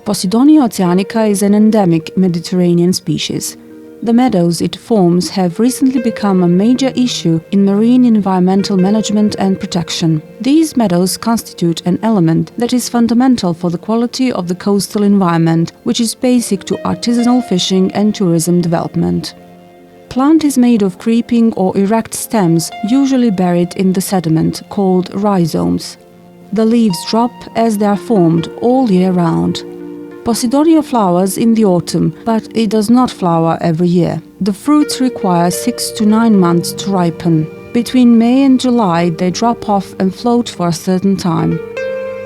Posidonia oceanica is an endemic Mediterranean species. The meadows it forms have recently become a major issue in marine environmental management and protection. These meadows constitute an element that is fundamental for the quality of the coastal environment, which is basic to artisanal fishing and tourism development. Plant is made of creeping or erect stems, usually buried in the sediment, called rhizomes. The leaves drop as they are formed all year round. Posidonia flowers in the autumn, but it does not flower every year. The fruits require 6 to 9 months to ripen. Between May and July, they drop off and float for a certain time.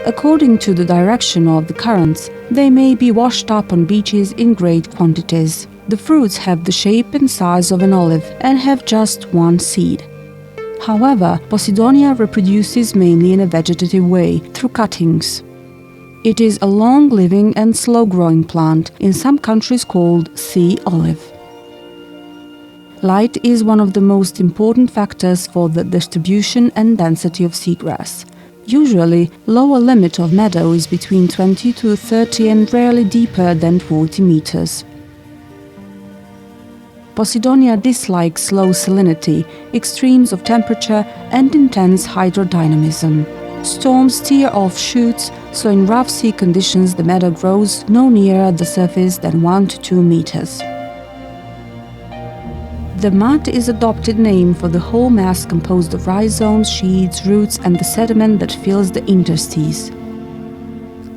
According to the direction of the currents, they may be washed up on beaches in great quantities. The fruits have the shape and size of an olive and have just one seed. However, Posidonia reproduces mainly in a vegetative way, through cuttings. It is a long-living and slow-growing plant, in some countries called sea olive. Light is one of the most important factors for the distribution and density of seagrass. Usually, lower limit of meadow is between 20 to 30 and rarely deeper than 40 meters. Posidonia dislikes low salinity, extremes of temperature and intense hydrodynamism. Storms tear off shoots, so in rough sea conditions the meadow grows no nearer the surface than 1 to 2 meters. The mud is adopted name for the whole mass composed of rhizomes, sheets, roots and the sediment that fills the interstices.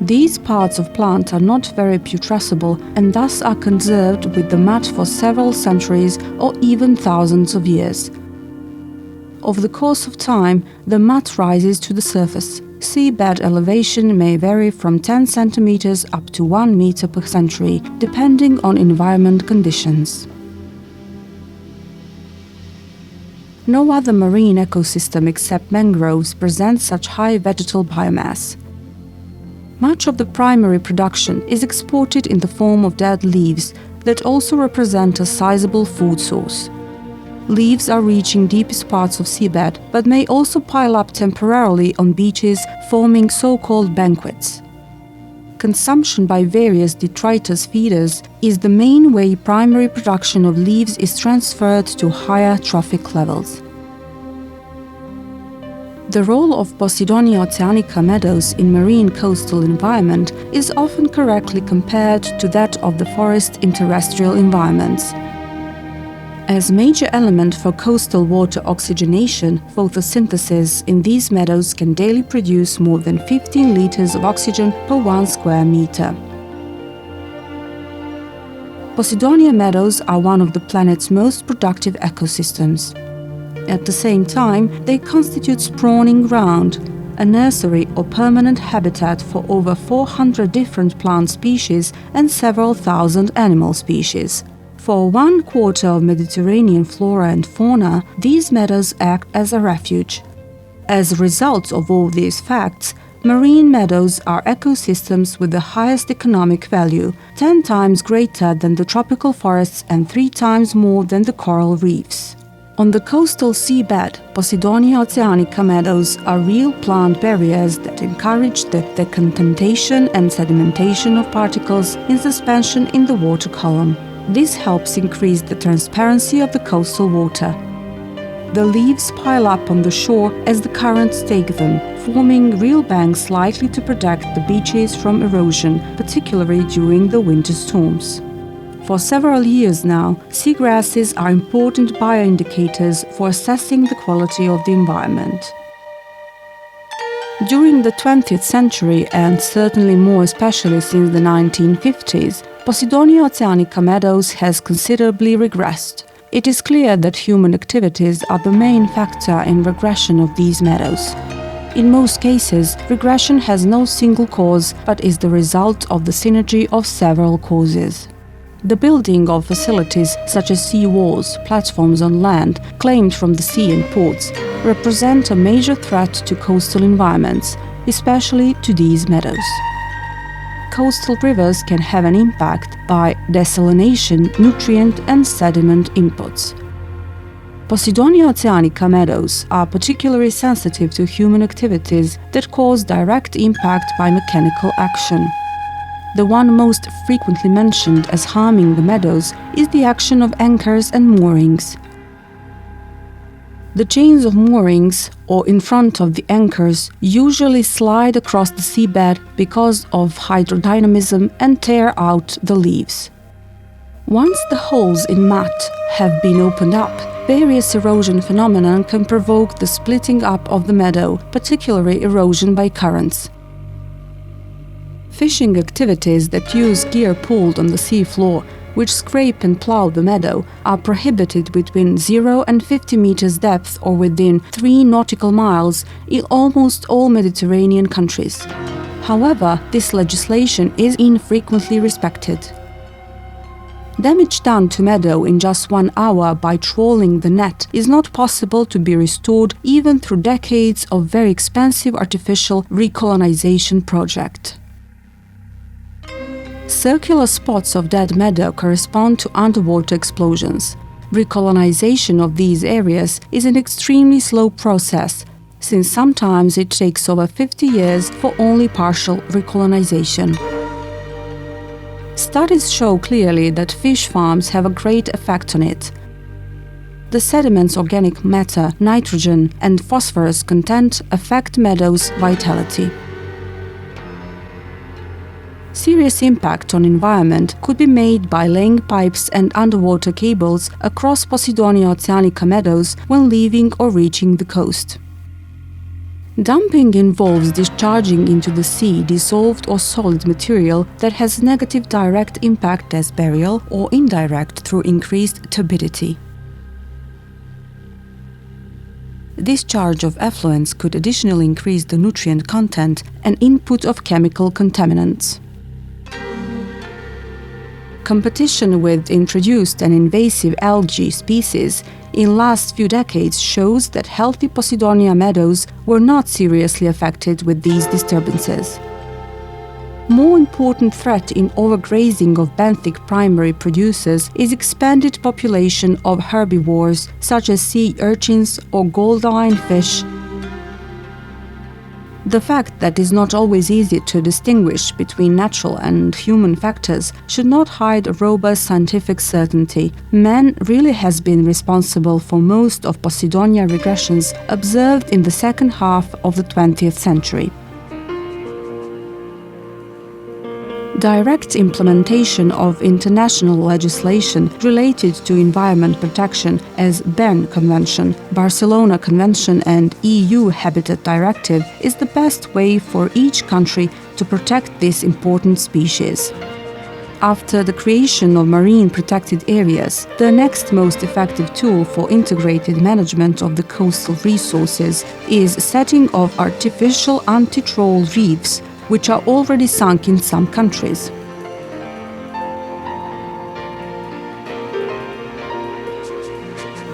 These parts of plant are not very putrescible and thus are conserved with the mud for several centuries or even thousands of years. Over the course of time, the mud rises to the surface. Seabed elevation may vary from 10 centimeters up to 1 meter per century, depending on environment conditions. No other marine ecosystem except mangroves presents such high vegetal biomass. Much of the primary production is exported in the form of dead leaves that also represent a sizable food source. Leaves are reaching deepest parts of seabed, but may also pile up temporarily on beaches, forming so-called banquets. Consumption by various detritus feeders is the main way primary production of leaves is transferred to higher trophic levels. The role of Posidonia oceanica meadows in marine coastal environment is often correctly compared to that of the forest in terrestrial environments. As major element for coastal water oxygenation, photosynthesis in these meadows can daily produce more than 15 liters of oxygen per 1 square meter. Posidonia meadows are one of the planet's most productive ecosystems. At the same time, they constitute spawning ground, a nursery or permanent habitat for over 400 different plant species and several thousand animal species. For 1/4 of Mediterranean flora and fauna, these meadows act as a refuge. As a result of all these facts, marine meadows are ecosystems with the highest economic value, 10 times greater than the tropical forests and 3 times more than the coral reefs. On the coastal seabed, Posidonia oceanica meadows are real plant barriers that encourage the decontentation and sedimentation of particles in suspension in the water column. This helps increase the transparency of the coastal water. The leaves pile up on the shore as the currents take them, forming real banks likely to protect the beaches from erosion, particularly during the winter storms. For several years now, seagrasses are important bioindicators for assessing the quality of the environment. During the 20th century, and certainly more especially since the 1950s, Posidonia oceanica meadows has considerably regressed. It is clear that human activities are the main factor in regression of these meadows. In most cases, regression has no single cause, but is the result of the synergy of several causes. The building of facilities such as sea walls, platforms on land, claimed from the sea and ports, represent a major threat to coastal environments, especially to these meadows. Coastal rivers can have an impact by desalination, nutrient and sediment inputs. Posidonia oceanica meadows are particularly sensitive to human activities that cause direct impact by mechanical action. The one most frequently mentioned as harming the meadows is the action of anchors and moorings. The chains of moorings, or in front of the anchors, usually slide across the seabed because of hydrodynamism and tear out the leaves. Once the holes in mat have been opened up, various erosion phenomena can provoke the splitting up of the meadow, particularly erosion by currents. Fishing activities that use gear pulled on the sea floor, which scrape and plow the meadow, are prohibited between 0 and 50 meters depth or within 3 nautical miles in almost all Mediterranean countries. However, this legislation is infrequently respected. Damage done to meadow in just 1 hour by trawling the net is not possible to be restored even through decades of very expensive artificial recolonization project. Circular spots of dead meadow correspond to underwater explosions. Recolonization of these areas is an extremely slow process, since sometimes it takes over 50 years for only partial recolonization. Studies show clearly that fish farms have a great effect on it. The sediment's organic matter, nitrogen, and phosphorus content affect meadows' vitality. Serious impact on environment could be made by laying pipes and underwater cables across Posidonia oceanica meadows when leaving or reaching the coast. Dumping involves discharging into the sea dissolved or solid material that has negative direct impact as burial or indirect through increased turbidity. Discharge of effluents could additionally increase the nutrient content and input of chemical contaminants. Competition with introduced and invasive algae species in last few decades shows that healthy Posidonia meadows were not seriously affected with these disturbances. More important threat in overgrazing of benthic primary producers is expanded population of herbivores such as sea urchins or goldine fish. The fact that it is not always easy to distinguish between natural and human factors should not hide a robust scientific certainty. Man really has been responsible for most of Posidonia regressions observed in the second half of the 20th century. Direct implementation of international legislation related to environment protection as Berne Convention, Barcelona Convention and EU Habitat Directive is the best way for each country to protect this important species. After the creation of marine protected areas, the next most effective tool for integrated management of the coastal resources is setting of artificial anti-trawl reefs, which are already sunk in some countries.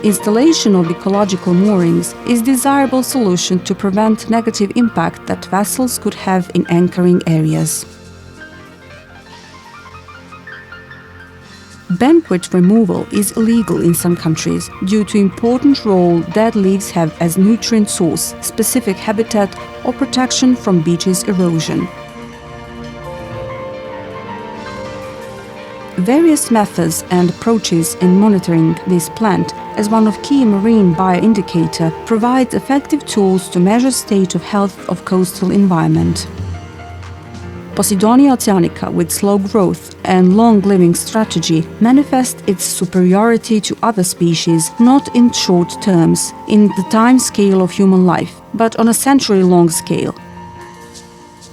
Installation of ecological moorings is a desirable solution to prevent negative impact that vessels could have in anchoring areas. Banquet removal is illegal in some countries due to important role dead leaves have as nutrient source, specific habitat or protection from beaches erosion. Various methods and approaches in monitoring this plant as one of key marine bioindicator provides effective tools to measure state of health of coastal environment. Posidonia oceanica, with slow growth and long-living strategy, manifests its superiority to other species not in short terms, in the time scale of human life, but on a century-long scale.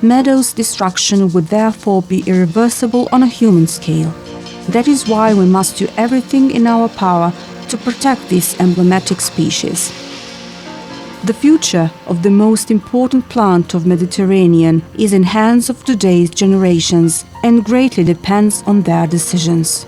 Meadows' destruction would therefore be irreversible on a human scale. That is why we must do everything in our power to protect this emblematic species. The future of the most important plant of Mediterranean is in hands of today's generations and greatly depends on their decisions.